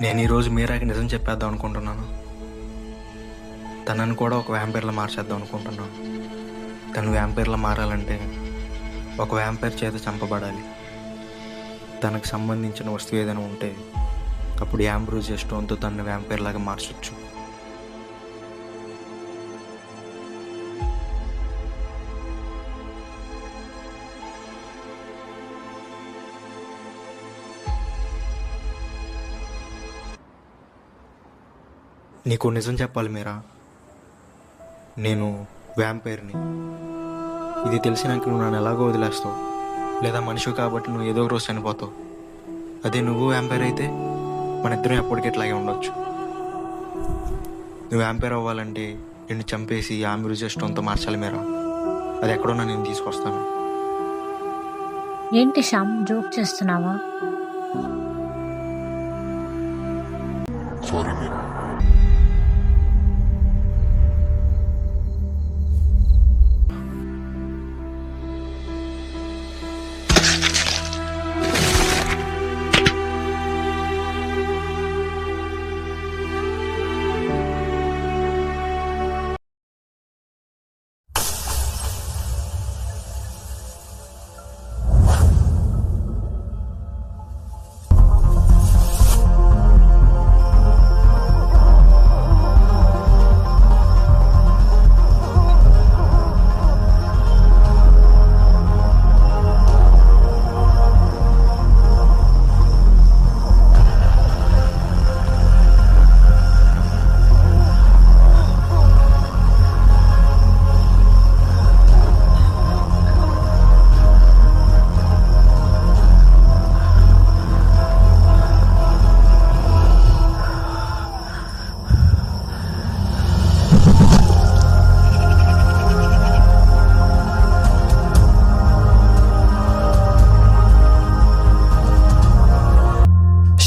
నేను ఈరోజు మీరాకి నిజం చెప్పేద్దాం అనుకుంటున్నాను. తనని కూడా ఒక వ్యాంపైర్లా మార్చేద్దాం అనుకుంటున్నాను. తను వ్యాంపైర్లా మారాలంటే ఒక వ్యాంపైర్ చేత చంపబడాలి. తనకు సంబంధించిన వస్తువు ఏదైనా ఉంటే అప్పుడు యాంబ్రోజియా స్టోన్తో తనని వ్యాంపైర్ లాగా మార్చొచ్చు. నీకు నిజం చెప్పాలి మీరా, నేను వ్యాంపైర్ని. ఇది తెలిసినాక నువ్వు నన్ను ఎలాగో వదిలేస్తావు, లేదా మనిషి కాబట్టి నువ్వు ఏదో ఒక రోజు చనిపోతావు. అదే నువ్వు వ్యాంపైర్ అయితే మన ఇద్దరం ఎప్పటికీ ఇట్లాగే ఉండొచ్చు. నువ్వు వ్యాంపైర్ అవ్వాలంటే నిన్ను చంపేసి యాంబ్రోజియా స్టోన్తో మార్చాలి మీరా. అది ఎక్కడున్నా నేను తీసుకొస్తాను. ఏంటి శ్యామ్, జోక్ చేస్తున్నావా? సారీ మీరా.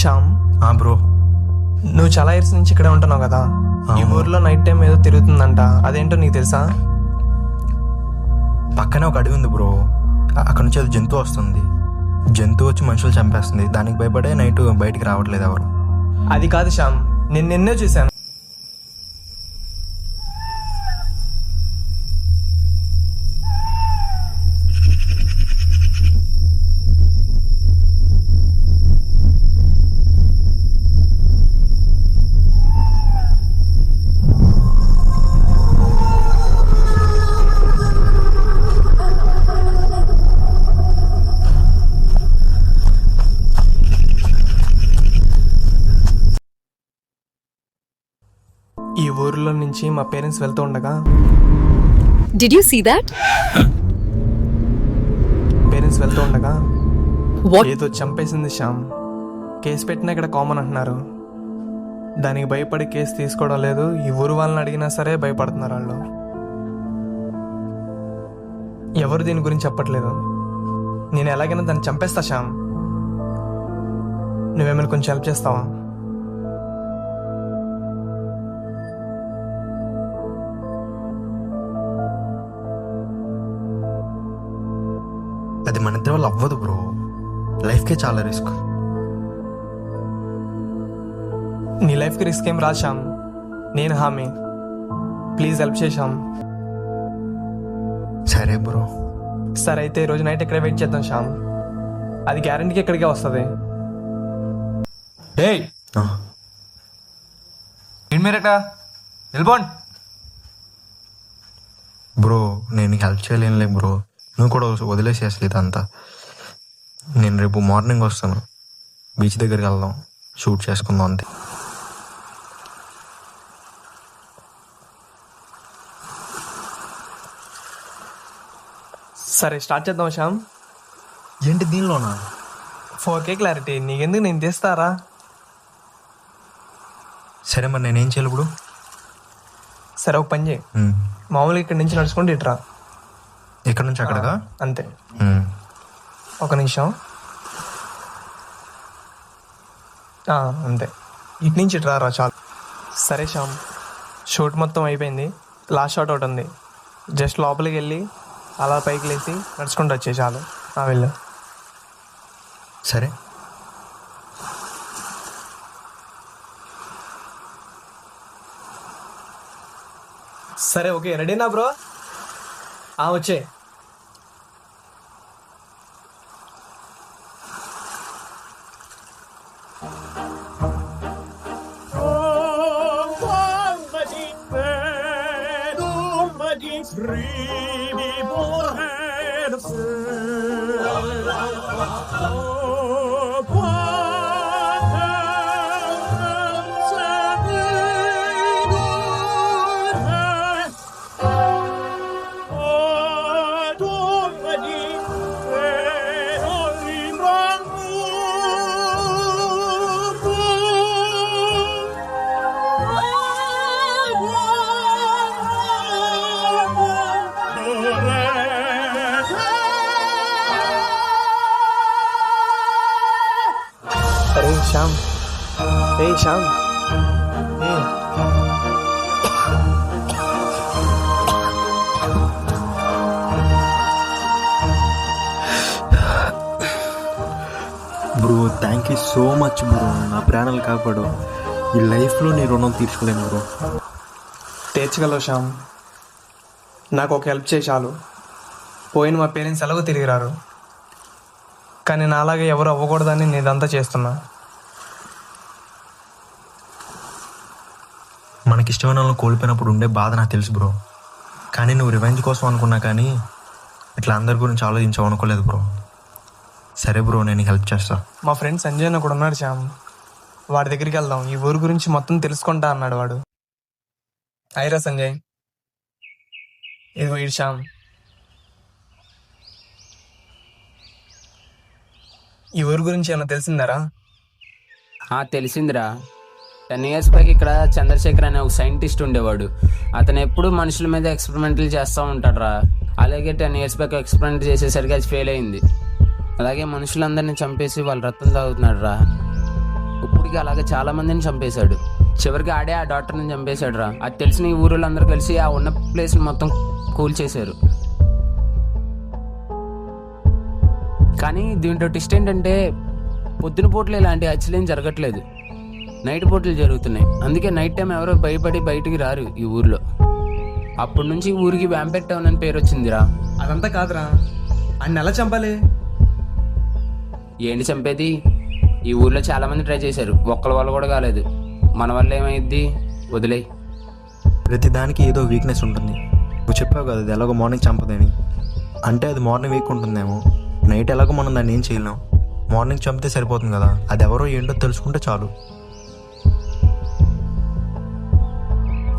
శ్యామ్, బ్రో, నువ్వు చాలా ఇయర్స్ నుంచి ఇక్కడే ఉంటున్నావు కదా. ఈ ఊర్లో నైట్ టైం ఏదో తిరుగుతుందంట, అదేంటో నీకు తెలుసా? పక్కనే ఒక అడవి ఉంది బ్రో. అక్కడ నుంచి అది జంతువు వస్తుంది. జంతువు వచ్చి మనుషులు చంపేస్తుంది. దానికి భయపడే నైట్ బయటికి రావట్లేదు ఎవరు. అది కాదు శ్యామ్, నేను నిన్నే చూశాను. ఈ ఊర్లో నుంచి మా పేరెంట్స్ వెళ్తూ ఉండగా Did you see that? What? ఏదో చంపేసింది శ్యామ్. కేసు పెట్టినా ఇక్కడ కామన్ అంటున్నారు. దానికి భయపడి కేసు తీసుకోవడం లేదు. ఈ ఊరు వాళ్ళని అడిగినా సరే భయపడుతున్నారు వాళ్ళు. ఎవరు దీని గురించి చెప్పట్లేదు. నేను ఎలాగైనా దాన్ని చంపేస్తా శ్యామ్. నువ్వేమైనా కొంచెం హెల్ప్ చేస్తావా? అది మన ఇద్దరి వల్ల అవ్వదు బ్రో. లైఫ్కే చాలా రిస్క్. నీ లైఫ్కి రిస్క్ ఏం రాదు శ్యామ్, నేను హామీ. ప్లీజ్ హెల్ప్ చేశాం. సరే బ్రో. సరే అయితే ఈరోజు నైట్ ఇక్కడే వెయిట్ చేద్దాం శ్యామ్. అది గ్యారంటీకి ఇక్కడికే వస్తుంది. ఏయ్ మీరట వెళ్ళిపోండి బ్రో, నేను హెల్ప్ చేయలేనులే బ్రో. నువ్వు కూడా వదిలేసి అసలు ఇదంతా. నేను రేపు మార్నింగ్ వస్తాను. బీచ్ దగ్గరికి వెళ్దాం, షూట్ చేసుకుందాం అంతే. సరే స్టార్ట్ చేద్దాం శ్యామ్. ఏంటి దీనిలోనా? 4K క్లారిటీ నీకెందుకు, నేను తీస్తారా? సరే మరి నేనేం చేయాలి ఇప్పుడు? సరే ఒక పని చేయి, మామూలుగా ఇక్కడి నుంచి నడుచుకుంటూ ఇట్రా. ఇక్కడ నుంచి అక్కడగా? అంతే. ఒక నిమిషం. అంతే, ఇటు నుంచి ఇటు రా చాలు. సరే శ్యామ్, షూట్ మొత్తం అయిపోయింది. లాస్ట్ షాట్ ఒకటి ఉంది. జస్ట్ లోపలికి వెళ్ళి అలా పైకి లేచి నడుచుకుంటూ వచ్చే చాలు. వెళ్ళు. సరే సరే ఓకే, రెడీనా బ్రో? వచ్చే. అరే Shyam, Shyam, bro thank you so much bro, నా ప్రాణాలు కాపాడు. ఈ లైఫ్లో నీ రుణం తీర్చుకోలేను బ్రో. తీర్చగలవు శ్యామ్, నాకు ఒక హెల్ప్ చేయి చాలు. పోయిన మా పేరెంట్స్ ఎలాగో తిరిగి రారు, కానీ నాలాగే ఎవరు అవ్వకూడదని నేను ఇదంతా చేస్తున్నా. మనకిష్టమైన వాళ్ళని కోల్పోయినప్పుడు ఉండే బాధ నాకు తెలుసు బ్రో, కానీ నువ్వు రివెంజ్ కోసం అనుకున్నా, కానీ ఇట్లా అందరి గురించి ఆలోచించావు అనుకోలేదు బ్రో. సరే బ్రో, నేను హెల్ప్ చేస్తా. మా ఫ్రెండ్ సంజయ్ అని కూడా ఉన్నాడు శ్యామ్, వాడి దగ్గరికి వెళ్దాం, ఈ ఊరు గురించి మొత్తం తెలుసుకుంటా అన్నాడు వాడు. అయిరా సంజయ్, ఇదిగో ఈడు శ్యామ్. ఈ ఊరు గురించి ఏమైనా తెలిసిందారా? తెలిసిందిరా. 10 years బ్యాక్ ఇక్కడ చంద్రశేఖర్ అనే ఒక సైంటిస్ట్ ఉండేవాడు. అతను ఎప్పుడు మనుషుల మీద ఎక్స్పెరిమెంట్లు చేస్తూ ఉంటాడురా. అలాగే 10 years బ్యాక్ ఎక్స్పెరిమెంట్ చేసేసరికి అది ఫెయిల్ అయింది. అలాగే మనుషులందరినీ చంపేసి వాళ్ళ రక్తం తాగుతున్నాడు రా. ఇప్పటికీ అలాగే చాలా మందిని చంపేశాడు. చివరికి ఆడే ఆ డాక్టర్ని చంపేశాడు రా. అది తెలిసిన ఈ ఊరోళ్ళందరూ కలిసి ఆ ఉన్న ప్లేస్ మొత్తం కూల్చేశారు. కానీ దీంట్లో ట్విస్ట్ ఏంటంటే పొద్దున పూటలు ఇలాంటి హత్యలేం జరగట్లేదు, నైట్ పూటలు జరుగుతున్నాయి. అందుకే నైట్ టైం ఎవరో భయపడి బయటికి రారు ఈ ఊర్లో. అప్పటి నుంచి ఈ ఊరికి వ్యాంపైర్ టౌన్ అని పేరు వచ్చిందిరా. అదంతా కాదురా, అన్ని ఎలా చంపాలి? ఏంటి చంపేది? ఈ ఊర్లో చాలా మంది ట్రై చేశారు, ఒక్కళ్ళ వల్ల కూడా కాలేదు. మన వల్ల ఏమైద్ది? వదిలేయి. ప్రతిదానికి ఏదో వీక్నెస్ ఉంటుంది. నువ్వు చెప్పావు కదా, అది ఎలాగో మార్నింగ్ చంపదని. అంటే అది మార్నింగ్ వీక్ ఉంటుందేమో, నైట్ ఎలాగో మనం దాన్ని ఏం చేయలేం. మార్నింగ్ చంపితే సరిపోతుంది కదా, అది ఎవరో ఏంటో తెలుసుకుంటే చాలు.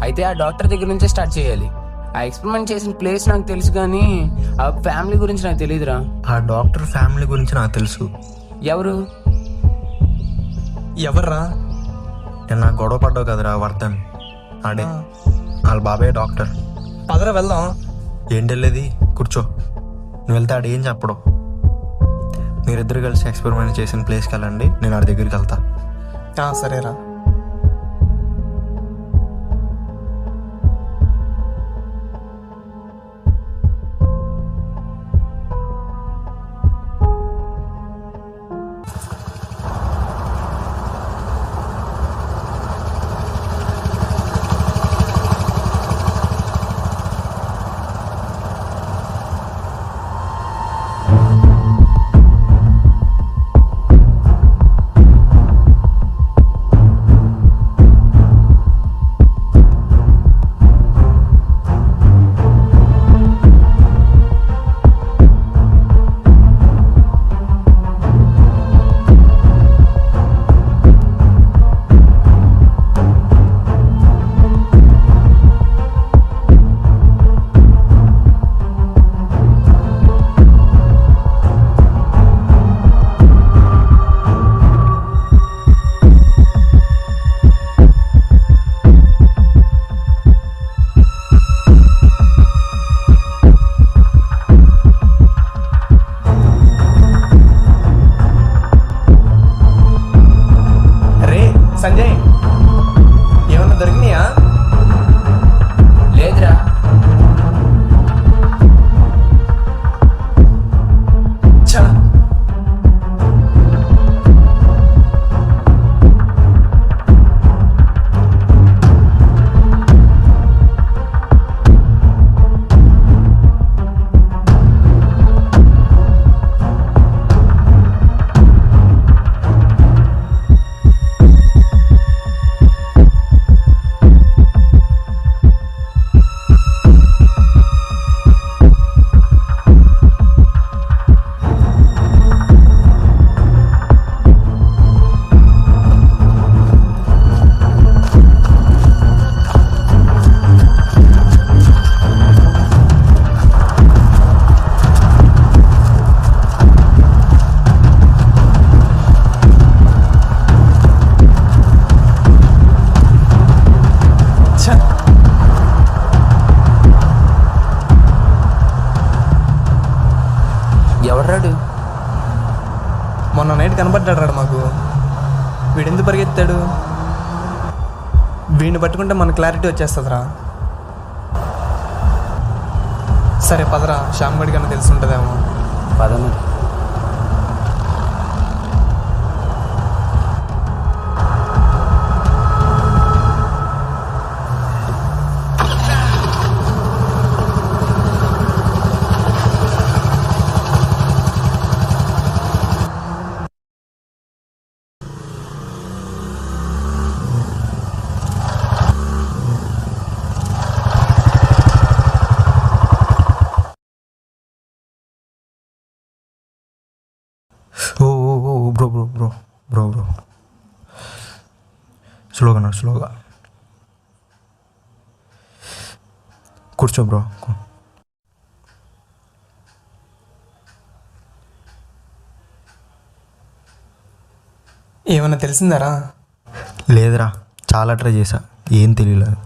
అయితే ఆ డాక్టర్ దగ్గర నుంచే స్టార్ట్ చేయాలి. ఆ ఎక్స్పెరిమెంట్ చేసిన ప్లేస్ నాకు తెలుసు, కానీ ఆ ఫ్యామిలీ గురించి నాకు తెలియదురా. ఆ డాక్టర్ ఫ్యామిలీ గురించి నాకు తెలుసు. ఎవరు? ఎవర్రా? నేను నాకు గొడవ పడ్డావు కదరా వర్ధన్, ఆడే వాళ్ళ బాబాయ్ డాక్టర్. పదరా వెళ్దాం. ఏంటి వెళ్ళేది? కూర్చో. నువ్వు వెళ్తే ఆడు ఏం చెప్పడు. మీరిద్దరు కలిసి ఎక్స్పెరిమెంట్ చేసిన ప్లేస్కి వెళ్ళండి, నేను ఆడి దగ్గరికి వెళ్తా. సరేరా. మాట్లాడాడు మాకు. వీడెందుకు పరిగెత్తాడు? వీడిని పట్టుకుంటే మన క్లారిటీ వచ్చేస్తుందిరా. సరే పదరా, శ్యామ్ గడి కన్నా తెలిసి ఉంటుందేమో. పదము. ఓ ఓ ఓ bro bro bro bro bro స్లోగా కూర్చో బ్రో. ఏమన్నా తెలిసిందారా? లేదురా, చాలా ట్రై చేశా, ఏం తెలియలేదు.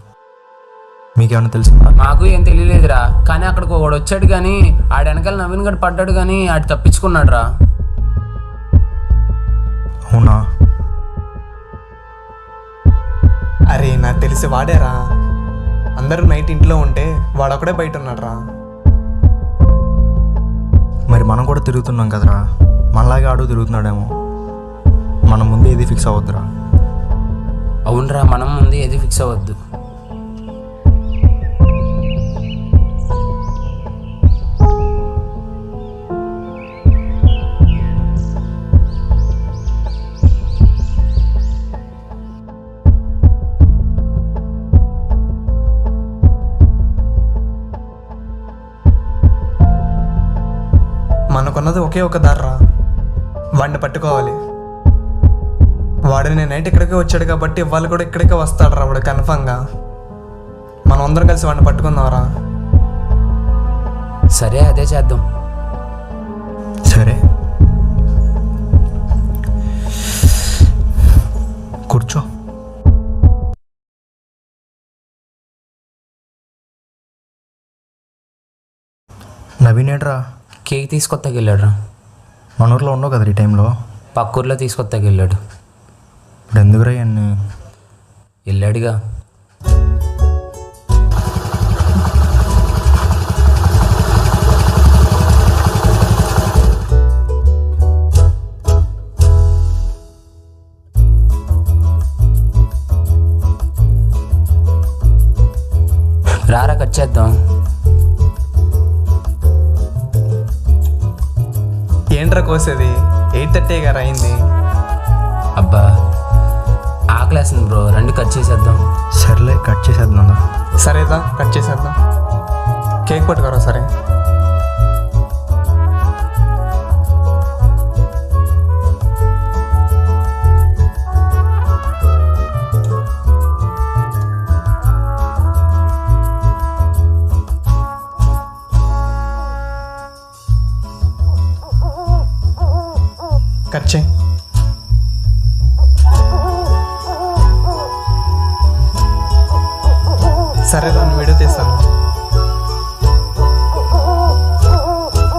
మీకేమన్నా తెలిసిందా? మాకు ఏం తెలియలేదురా, కానీ అక్కడికి ఒకడు వచ్చాడు కానీ ఆడ వెనకాల నవీన్ గడు పడ్డాడు కానీ ఆడు తప్పించుకున్నాడు రా. అవునా? అరే నాకు తెలిసి వాడేరా. అందరూ నైట్ ఇంట్లో ఉంటే వాడొక్కడే బయట ఉన్నాడు రా. మరి మనం కూడా తిరుగుతున్నాం కదరా, మనలాగే ఆడు తిరుగుతున్నాడేమో. మనం ముందు ఏది ఫిక్స్ అవ్వద్దురా. అవునరా, మనం ముందు ఏది ఫిక్స్ అవ్వద్దు. మనకున్నది ఒకే ఒక దారిరా, వాడిని పట్టుకోవాలి. వాడు నేను నైట్ ఇక్కడికే వచ్చాడు కాబట్టి వాళ్ళు కూడా ఇక్కడికే వస్తాడు రా. వాడు కన్ఫామ్గా. మనం అందరం కలిసి వాడిని పట్టుకుందాంరా. సరే, అదే చేద్దాం. సరే కూర్చో. నవీన్ ఏడ్రా? కేక్ తీసుకొత్తకి వెళ్ళాడు రా. మన ఊర్లో ఉండవు కదా ఈ టైంలో? పక్కూర్లో తీసుకొత్తకి వెళ్ళాడు. ఇప్పుడు ఎందుకురా అన్నీ? వెళ్ళాడుగా. రారా కట్ చేద్దాం. ఏంట్రా కోసేది? 8:30 గారు అయింది. అబ్బా ఆకలేస్తుంది బ్రో, రండి కట్ చేసేద్దాం. సర్లే కట్ చేసేద్దాం. సరేదా, కట్ చేసేద్దాం. కేక్ పట్టుకోరా. సరే కట్ చేయి. సరే దాన్ని వీడియో తీస్తాను.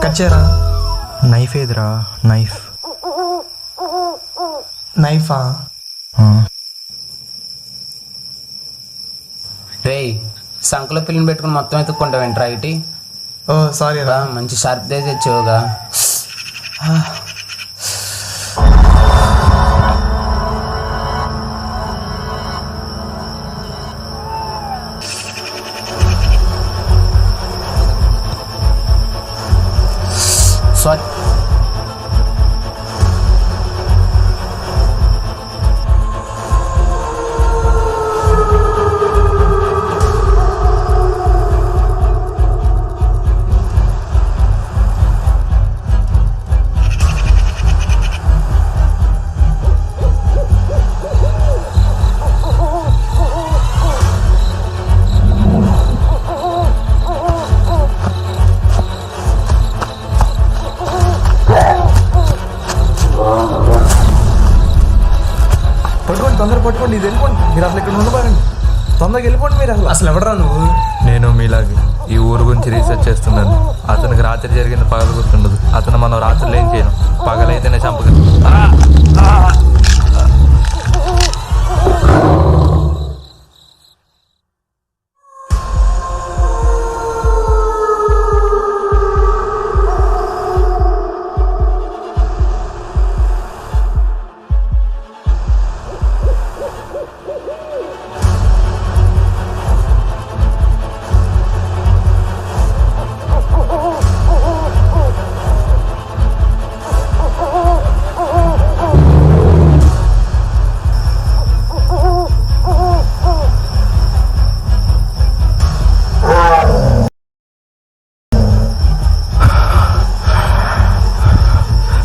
కట్ చేయరా. నైఫ్ ఏదిరా? నైఫా? రేయ్, సంకలో పిల్లని పెట్టుకుని మొత్తం ఎత్తుక్కుంటావేంట్రా ఇటీ? ఓ సారీ రా. మంచి షార్ప్ దే తెచ్చావుగా. సారీ. పట్టుకోండి, ఇది వెళ్ళిపోండి. మీరు అసలు ఇక్కడ ఉండబాకండి, తొందరగా వెళ్ళిపోండి. మీరు అసలు అసలు ఎవడరా నువ్వు? నేను మీలాగే ఈ ఊరు గురించి రీసెర్చ్ చేస్తున్నాను. అతనికి రాత్రి జరిగింది పగలు గుర్తుండదు. అతను మనం రాత్రులు ఏం చేయను, పగలైతేనే చంపగలం.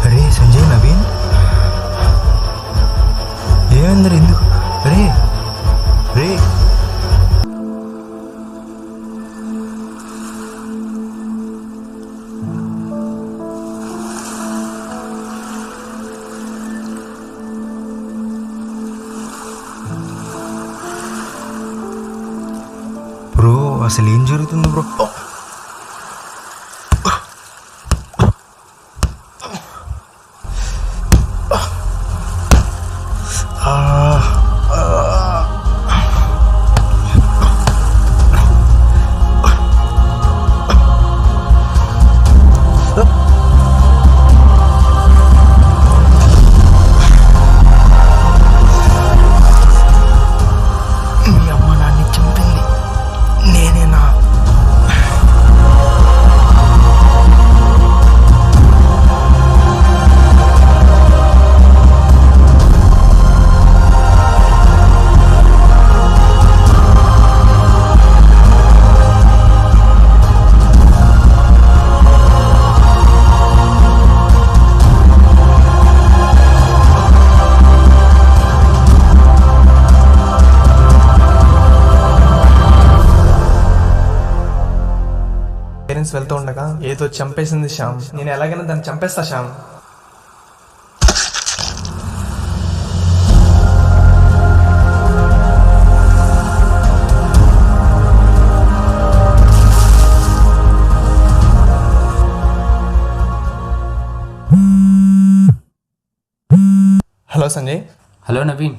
అరే సంజయ్, నవీన్ ఏమందరు ఎందుకు? రే రే బ్రో, అసలు ఏం జరుగుతుంది బ్రో? మీ అమ్మ నాన్ని చంపింది నేనేనా? పేరెంట్స్ వెళ్తూ ఉండగా ఏదో చంపేసింది శ్యామ్. నేను ఎలాగైనా దాన్ని చంపేస్తా శ్యామ్. హలో సంజయ్. హలో నవీన్.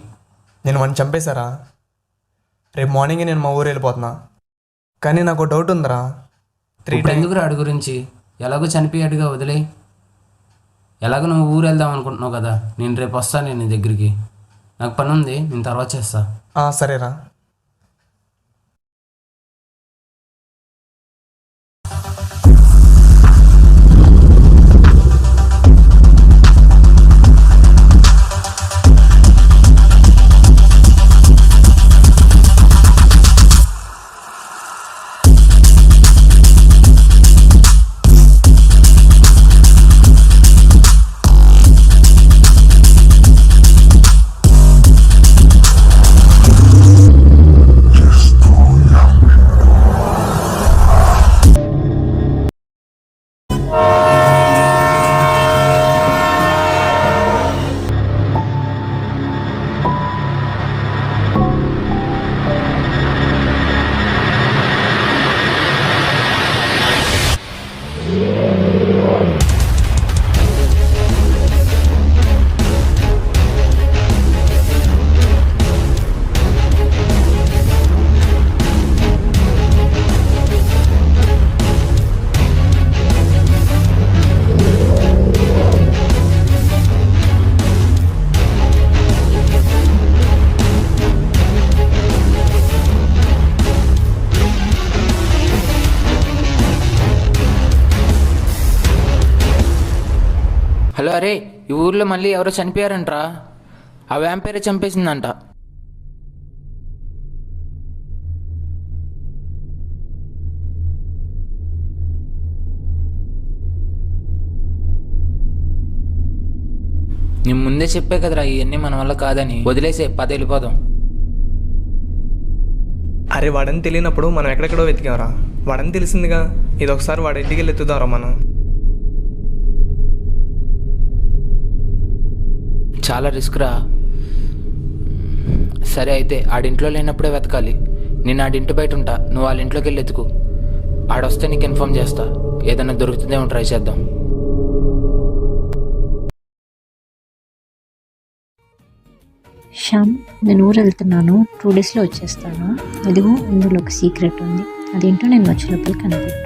నేను వాడిని చంపేశారా? రేపు మార్నింగే నేను మా ఊరు వెళ్ళిపోతున్నా. కానీ నాకు ఒక డౌట్ ఉందిరా. ఇప్పుడు ఎందుకు రాడు గురించి? ఎలాగో చనిపోయాడుగా, వదిలే. ఎలాగో నువ్వు ఊరు వెళ్దాం అనుకుంటున్నావు కదా, నేను రేపు వస్తాను నీ దగ్గరికి. నాకు పని ఉంది, నేను తర్వాత చేస్తా. సరేరా. హలో, అరే ఈ ఊర్లో మళ్ళీ ఎవరో చనిపోయారంట్రా. ఆ వ్యాంపైరే చంపేసిందంట. నేను ముందే చెప్పే కదరా ఇవన్నీ మన వల్ల కాదని. వదిలేసే, పద వెళ్ళిపోదాం. అరే వాడని తెలియనప్పుడు మనం ఎక్కడెక్కడో వెతికారా. వాడని తెలిసిందిగా, ఇది ఒకసారి వాడి ఇంటికి వెళ్ళి ఎత్తుదారా మనం. చాలా రిస్క్ రా. సరే అయితే ఆడింట్లో లేనప్పుడే వెతకాలి. నేను ఆడింటి బయట ఉంటా, నువ్వు వాళ్ళ ఇంట్లోకి వెళ్ళి ఎత్తుకు. ఆడొస్తే నీకు ఇన్ఫార్మ్ చేస్తా. ఏదైనా దొరుకుతుందేమో ట్రై చేద్దాం. శ్యామ్, నేను ఊరు వెళ్తున్నాను, 2 డేస్లో వచ్చేస్తాను. ఇదిగో ఇందులో ఒక సీక్రెట్ ఉంది, అదేంటో నేను వచ్చే లోపల కనిపెట్టు.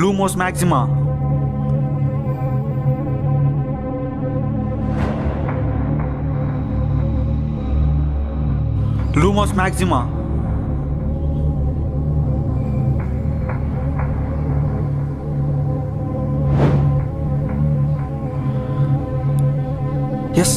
Lumos Maxima. Lumos Maxima. Yes.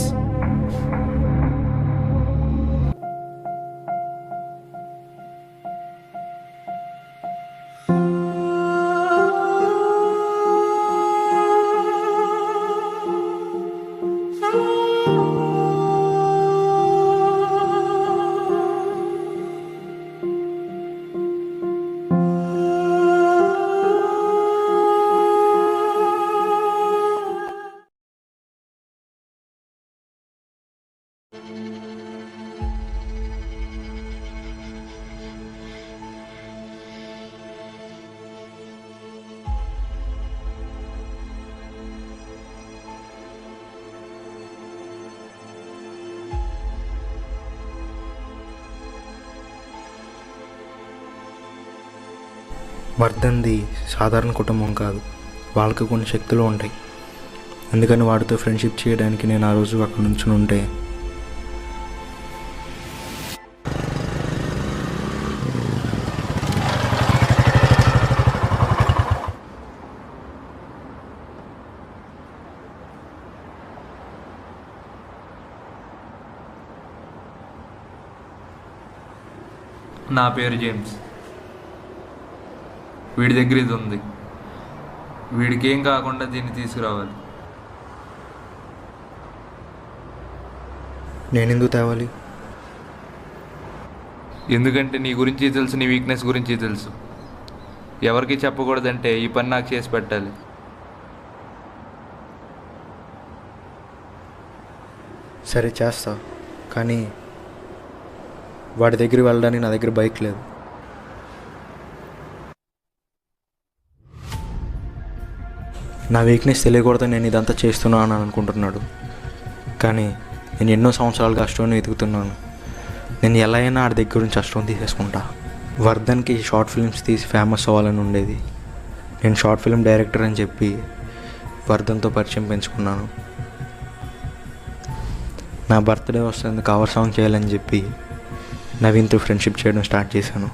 వర్ధన్ది సాధారణ కుటుంబం కాదు, వాళ్ళకి కొన్ని శక్తులు ఉంటాయి. అందుకని వాడితో ఫ్రెండ్షిప్ చేయడానికి నేను ఆ రోజు అక్కడ నుంచి ఉంటే నా పేరు జేమ్స్. వీడి దగ్గర ఇది ఉంది. వీడికి ఏం కాకుండా దీన్ని తీసుకురావాలి. నేనెందుకు తేవాలి? ఎందుకంటే నీ గురించి తెలుసు, నీ వీక్నెస్ గురించి తెలుసు. ఎవరికి చెప్పకూడదంటే ఈ పని నాకు చేసి పెట్టాలి. సరే చేస్తా, కానీ వాడి దగ్గరికి వెళ్ళడానికి నా దగ్గర బైక్ లేదు. నా వీక్నెస్ తెలియకూడదని నేను ఇదంతా చేస్తున్నాను అనుకుంటున్నాడు, కానీ నేను ఎన్నో సంవత్సరాలుగా అష్టోని వెతుకుతున్నాను. నేను ఎలా అయినా ఆడి దగ్గర నుంచి అష్టం తీసేసుకుంటా. వర్ధన్కి షార్ట్ ఫిల్మ్స్ తీసి ఫేమస్ అవ్వాలని ఉండేది. నేను షార్ట్ ఫిల్మ్ డైరెక్టర్ అని చెప్పి వర్ధన్తో పరిచయం పెంచుకున్నాను. నా బర్త్డే వస్తుంది, కవర్ సాంగ్ చేయాలని చెప్పి నవీన్తో ఫ్రెండ్షిప్ చేయడం స్టార్ట్ చేశాను.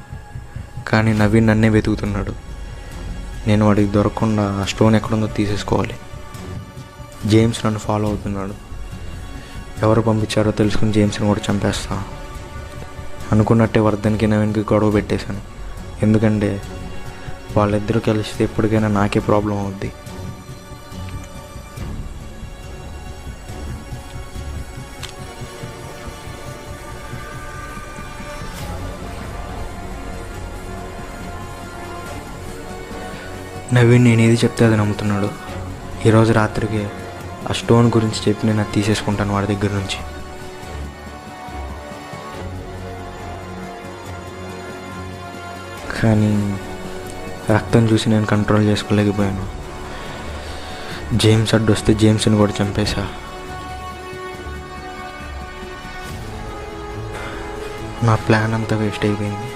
కానీ నవీన్ నన్నే వెతుకుతున్నాడు. నేను వాడికి దొరకకుండా ఆ స్టోన్ ఎక్కడుందో తీసేసుకోవాలి. జేమ్స్ నన్ను ఫాలో అవుతున్నాడు. ఎవరు పంపించారో తెలుసుకుని జేమ్స్ని కూడా చంపేస్తా. అనుకున్నట్టే వర్ధన్కి నవీన్కి గొడవ పెట్టేశాను. ఎందుకంటే వాళ్ళిద్దరూ కలిస్తే ఎప్పటికైనా నాకే ప్రాబ్లం అవుద్ది. నవీన్ నేను ఏది చెప్తే అది నమ్ముతున్నాడు. ఈరోజు రాత్రికి ఆ స్టోన్ గురించి చెప్పి నేను అది తీసేసుకుంటాను వాడి దగ్గర నుంచి. కానీ రక్తం చూసి నేను కంట్రోల్ చేసుకోలేకపోయాను. జేమ్స్ అడ్డు వస్తే జేమ్స్ని కూడా చంపేశా. నా ప్లాన్ అంతా వేస్ట్ అయిపోయింది.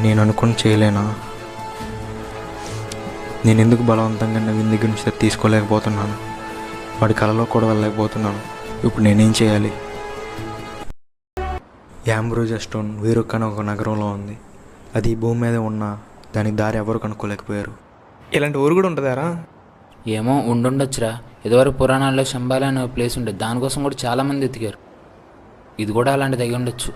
నేను అనుకుని చేయలేనా? నేను ఎందుకు బలవంతంగా నవీన్ దగ్గర నుంచి తీసుకోలేకపోతున్నాను? వాడి కలలో కూడా వెళ్ళలేకపోతున్నాను. ఇప్పుడు నేనేం చేయాలి? యాంబ్రోజియా స్టోన్ వీరుక్ అని ఒక నగరంలో ఉంది. అది ఈ భూమి మీద ఉన్న దానికి దారి ఎవరు కనుక్కోలేకపోయారు. ఇలాంటి ఊరు కూడా ఉంటుందారా? ఏమో ఉండుండొచ్చురా. ఇదివరకు పురాణాల్లో శంబాలి అనే ఒక ప్లేస్ ఉండేది. దానికోసం కూడా చాలామంది ఎతికారు. ఇది కూడా అలాంటిది అయి ఉండొచ్చు.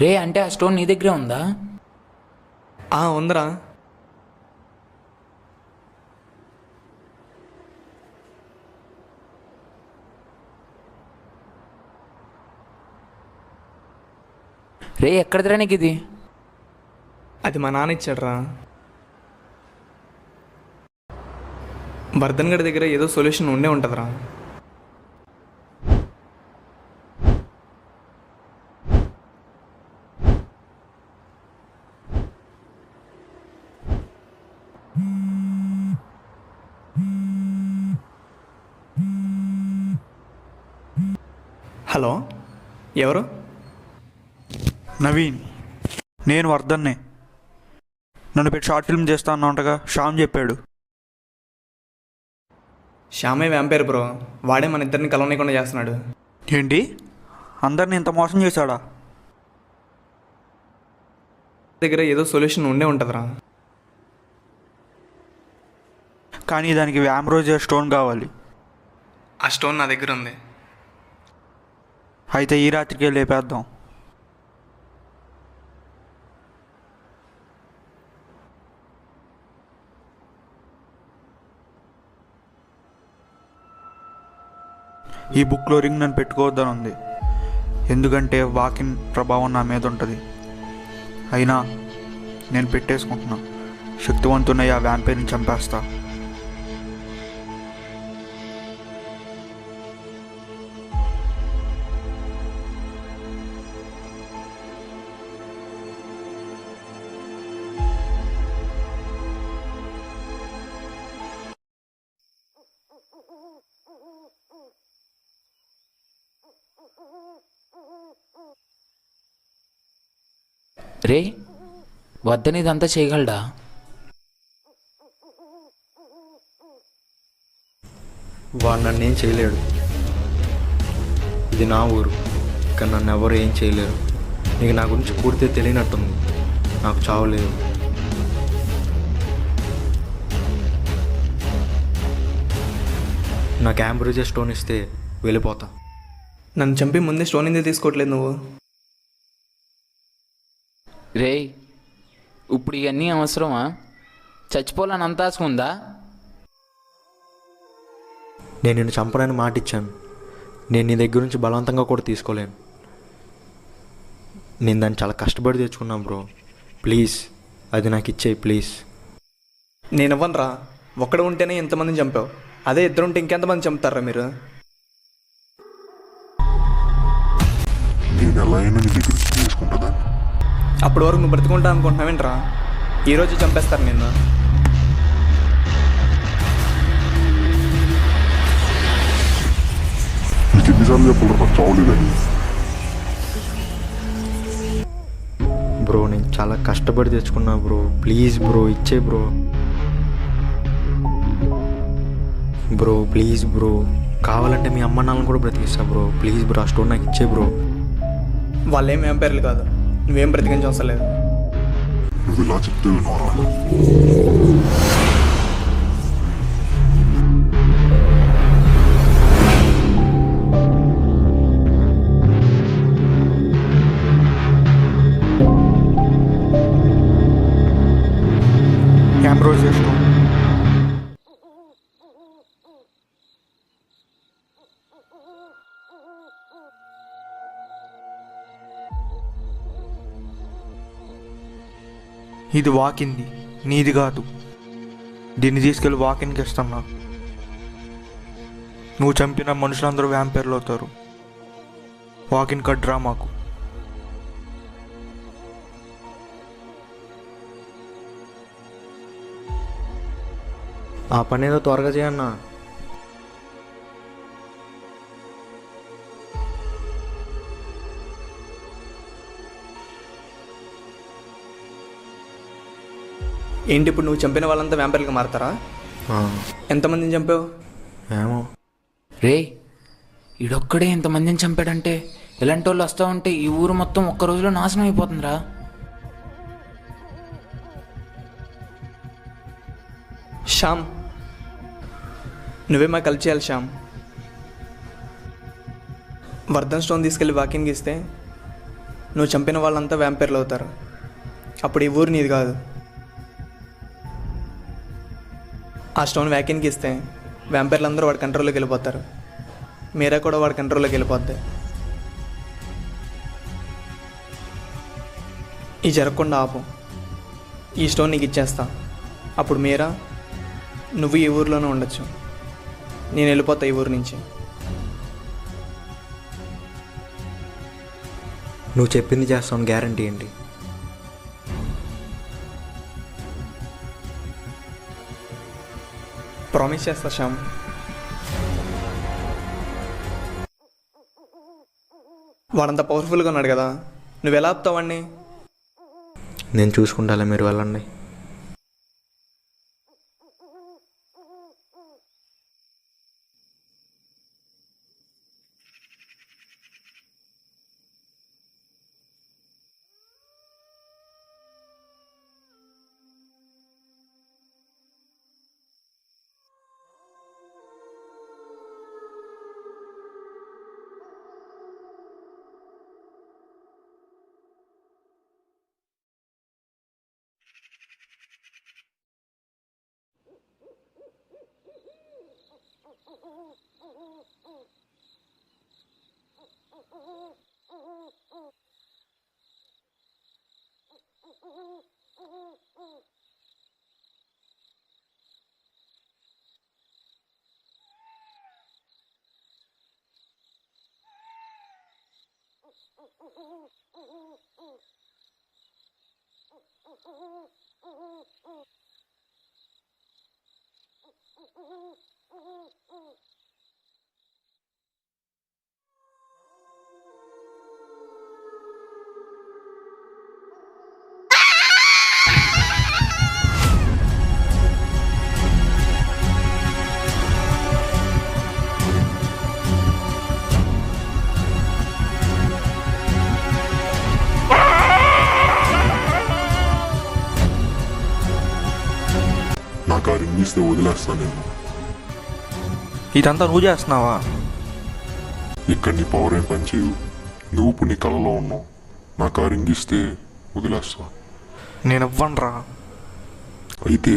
రే, అంటే ఆ స్టోన్ నీ దగ్గరే ఉందా? ఉందిరా. రే, ఎక్కడిదిరా నీకు ఇది? అది మా నాన్న ఇచ్చాడురా. వర్ధన్ గడి దగ్గర ఏదో సొల్యూషన్ ఉండే ఉంటుందిరా. హలో, ఎవరు? నవీన్, నేను వర్ధన్నే. నన్ను పెట్టి షార్ట్ ఫిల్మ్ చేస్తా అన్నట్టుగా శ్యామ్ చెప్పాడు. శ్యామే వ్యాంపైర్ బ్రో. వాడే మన ఇద్దరిని కలవనీయకుండా చేస్తున్నాడు. ఏంటి, అందరిని ఇంత మోసం చేశాడా? దగ్గర ఏదో సొల్యూషన్ ఉండే ఉంటుందిరా. కానీ దానికి యాంబ్రోజియా స్టోన్ కావాలి. ఆ స్టోన్ నా దగ్గర ఉంది. అయితే ఈ రాత్రికే లేపేద్దాం. ఈ బుక్లో రింగ్ నన్ను పెట్టుకోవద్దని ఉంది. ఎందుకంటే వాకిన్ ప్రభావం నా మీద ఉంటుంది. అయినా నేను పెట్టేసుకుంటున్నా. శక్తివంతున్న ఆ వ్యాంపైర్ని చంపేస్తా. రే, వద్దని ఇదంతా చేయగలడా? వాడు నన్ను ఏం చేయలేడు. ఇది నా ఊరు. కానీ నన్ను ఎవరు ఏం చేయలేరు. నీకు నా గురించి పూర్తిగా తెలియనట్టుంది. నాకు చావలేదు. నాకు యాంబ్రోజియా స్టోన్ ఇస్తే వెళ్ళిపోతా. నన్ను చంపి ముందే స్టోన్ ఎందుకు తీసుకోవట్లేదు నువ్వు? రే, ఇప్పుడు ఇవన్నీ అవసరమా? చచ్చిపోవాలని అంత ఆశ ఉందా? నేను నిన్ను చంపడానికి మాట ఇచ్చాను. నేను నీ దగ్గర నుంచి బలవంతంగా కూడా తీసుకోలేను. నేను దాన్ని చాలా కష్టపడి తెచ్చుకున్నాను బ్రో. ప్లీజ్ అది నాకు ఇచ్చేయి ప్లీజ్. నేను ఇవ్వనురా. ఒక్కడ ఉంటేనే ఎంతమందిని చంపావు. అదే ఇద్దరు ఉంటే ఇంకెంతమంది చంపుతారా మీరు? అప్పటి వరకు నువ్వు బ్రతుకుంటా అనుకుంటున్నావేంట్రా? ఈరోజు చంపేస్తారు నిన్ను. నీకు ఎన్నిసార్లు చెప్పాలి నాకు చావలేదని. బ్రో నేను చాలా కష్టపడి తెచ్చుకున్నా బ్రో, ప్లీజ్ బ్రో ఇచ్చే బ్రో. బ్రో ప్లీజ్ బ్రో, కావాలంటే మీ అమ్మ నాన్నని కూడా బ్రతికిస్తా బ్రో, ప్లీజ్ బ్రో ఆ స్టోన్ నాకు ఇచ్చే బ్రో. వాళ్ళేం వ్యాంపైర్లు కాదు, నువ్వేం బ్రతికించి అవసరం లేదు. నువ్వు ఇలా చెప్తే విన్నారా? క్యామ్రోజ్ చేస్తాం. ఇది వాకింది, నీది కాదు. దీన్ని తీసుకెళ్ళి వాకిన్కి ఇస్తున్నా. నువ్వు చంపిన మనుషులందరూ వ్యాంపైర్లు అవుతారు. వాకిన్ కడ్రా మాకు. ఆ పని ఏదో త్వరగా చేయన్నా. ఏంటి ఇప్పుడు నువ్వు చంపిన వాళ్ళంతా వ్యాంపైర్లుగా మారతారా? ఎంతమందిని చంపావు? ఏమో రే ఈడొక్కడే ఎంతమందిని చంపాడంటే, ఇలాంటి వాళ్ళు వస్తూ ఉంటే ఈ ఊరు మొత్తం ఒక్క రోజులో నాశనం అయిపోతుందిరా. శ్యామ్, నువ్వే మాకు కలిసి చేయాలి శ్యామ్. వర్ధన్ స్టోన్ తీసుకెళ్ళి వాకింగ్కి ఇస్తే నువ్వు చంపిన వాళ్ళంతా వ్యాంపైర్లు అవుతారు. అప్పుడు ఈ ఊరు నీది కాదు. ఆ స్టోన్ వ్యాకిన్కి ఇస్తే వ్యాంపైర్లు అందరూ వాడి కంట్రోల్లోకి వెళ్ళిపోతారు. మీరా కూడా వాడి కంట్రోల్లోకి వెళ్ళిపోద్ది. ఈ జరగకుండా ఆపు. ఈ స్టోన్ నీకు ఇచ్చేస్తా. అప్పుడు మీరా నువ్వు ఈ ఊరిలోనే ఉండొచ్చు. నేను వెళ్ళిపోతా ఈ ఊరు నుంచి. నువ్వు చెప్పింది చేస్తాను, గ్యారంటీ ఏంటి? ప్రామిస్ చేస్తా శ్యామ్. వాడంత పవర్ఫుల్గా ఉన్నాడు కదా, నువ్వు ఎలా ఆపుతావాడిని? నేను చూసుకుంటాలే, మీరు వెళ్ళండి. నాకు ఆ రింగ్ ఇస్తే వదిలేస్తాను నేను. ఇదంతా నువ్వు చేస్తున్నావా? ఇక్కడ నీ పవర్ ఏం పని చేయదు. నువ్వు ఇప్పుడు నీ కళలో ఉన్నావు. నాకు ఆ రింగ్ ఇస్తే వదిలేస్తా. నేను ఇవ్వనురా. అయితే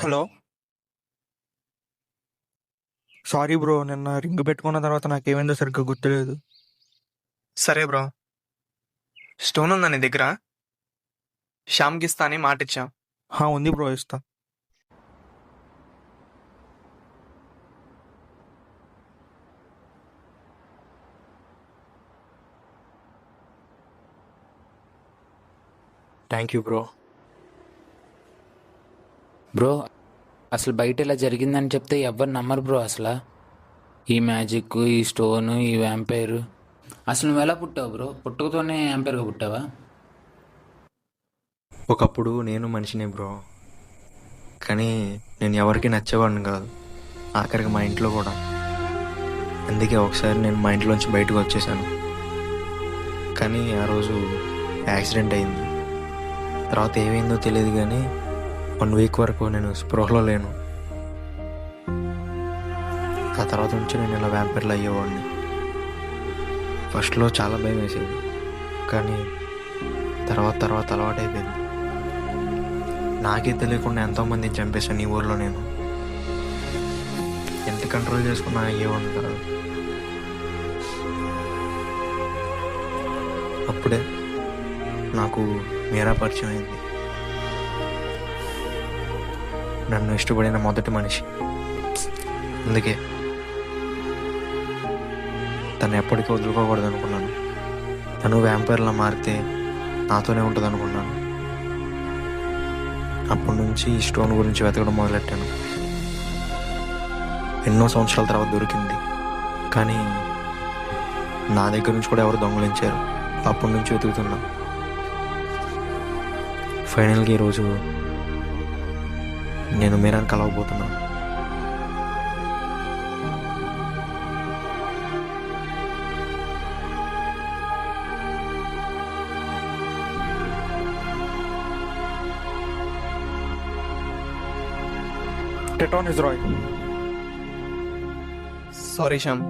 హలో. సారీ బ్రో, నిన్న రింగ్ పెట్టుకున్న తర్వాత నాకేమైందో సరిగ్గా గుర్తులేదు. సరే బ్రో, స్టోన్ ఉందా నీ దగ్గర? శ్యామ్కి ఇస్తా అని మాట ఇచ్చా. ఉంది బ్రో, ఇస్తా. Thank you bro. బ్రో అసలు బయట ఇలా జరిగిందని చెప్తే ఎవ్వరు నమ్మరు బ్రో. అసలు ఈ మ్యాజిక్, ఈ స్టోన్, ఈ వ్యాంపైర్, అసలు నువ్వు ఎలా పుట్టావు బ్రో? పుట్టుకతోనే వ్యాంపైర్గా పుట్టావా? ఒకప్పుడు నేను మనిషినే బ్రో, కానీ నేను ఎవరికి నచ్చేవాడిని కాదు, ఆఖరికి మా ఇంట్లో కూడా. అందుకే ఒకసారి నేను మా ఇంట్లోంచి బయటకు వచ్చేసాను. కానీ ఆ రోజు యాక్సిడెంట్ అయింది. తర్వాత ఏమైందో తెలియదు, కానీ 1 వీక్ వరకు నేను స్పృహలో లేను. ఆ తర్వాత నుంచి నేను ఇలా వ్యాంపైర్లు అయ్యేవాడిని. ఫస్ట్లో చాలా భయం వేసేది, కానీ తర్వాత అలవాటైపోయింది. నాకే తెలియకుండా ఎంతోమందిని చంపేశాను ఈ ఊర్లో. నేను ఎంత కంట్రోల్ చేసుకున్నా అయ్యేవాడిని కాదు. అప్పుడే నాకు మీరా పరిచయం అయింది. నన్ను ఇష్టపడిన మొదటి మనిషి. అందుకే తను ఎప్పటికీ వదులుకోకూడదు అనుకున్నాను. తను వ్యాంపైర్లా మారితే నాతోనే ఉంటుంది అనుకున్నాను. అప్పటి నుంచి ఈ స్టోన్ గురించి వెతకడం మొదలెట్టాను. ఎన్నో సంవత్సరాల తర్వాత దొరికింది, కానీ నా దగ్గర నుంచి కూడా ఎవరు దొంగలించారు. అప్పటి నుంచి వెతుకుతున్నా. ఫైనల్గా ఈరోజు నేను మీరాని కలవబోతున్నాను. Teton is Roy. Sorry Shyam,